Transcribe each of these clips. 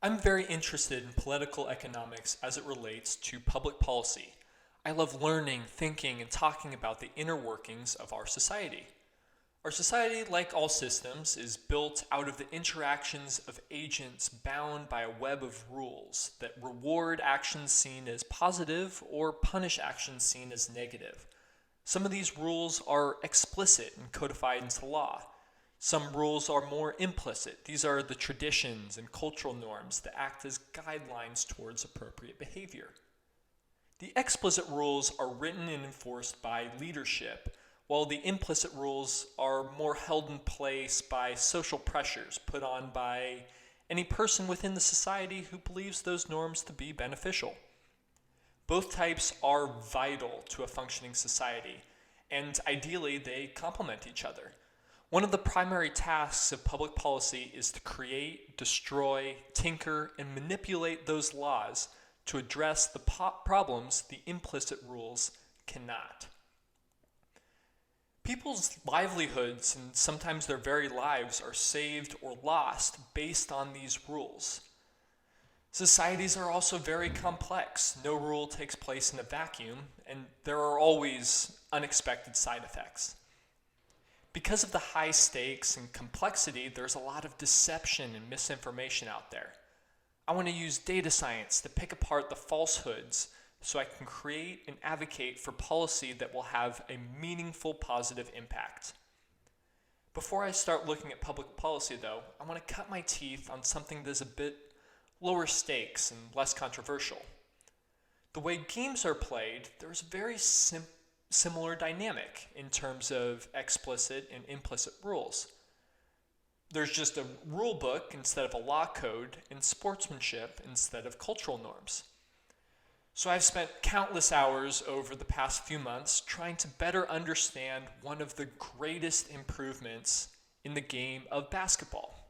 I'm very interested in political economics as it relates to public policy. I love learning, thinking, and talking about the inner workings of our society. Our society, like all systems, is built out of the interactions of agents bound by a web of rules that reward actions seen as positive or punish actions seen as negative. Some of these rules are explicit and codified into law. Some rules are more implicit. These are the traditions and cultural norms that act as guidelines towards appropriate behavior. The explicit rules are written and enforced by leadership, while the implicit rules are more held in place by social pressures put on by any person within the society who believes those norms to be beneficial. Both types are vital to a functioning society, and ideally they complement each other. One of the primary tasks of public policy is to create, destroy, tinker, and manipulate those laws to address the problems the implicit rules cannot. People's livelihoods and sometimes their very lives are saved or lost based on these rules. Societies are also very complex. No rule takes place in a vacuum, and there are always unexpected side effects. Because of the high stakes and complexity, there's a lot of deception and misinformation out there. I want to use data science to pick apart the falsehoods so I can create and advocate for policy that will have a meaningful positive impact. Before I start looking at public policy, though, I want to cut my teeth on something that's a bit lower stakes and less controversial. The way games are played, there's a very similar dynamic in terms of explicit and implicit rules. There's just a rule book instead of a law code, and sportsmanship instead of cultural norms. So I've spent countless hours over the past few months trying to better understand one of the greatest improvements in the game of basketball: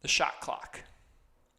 the shot clock.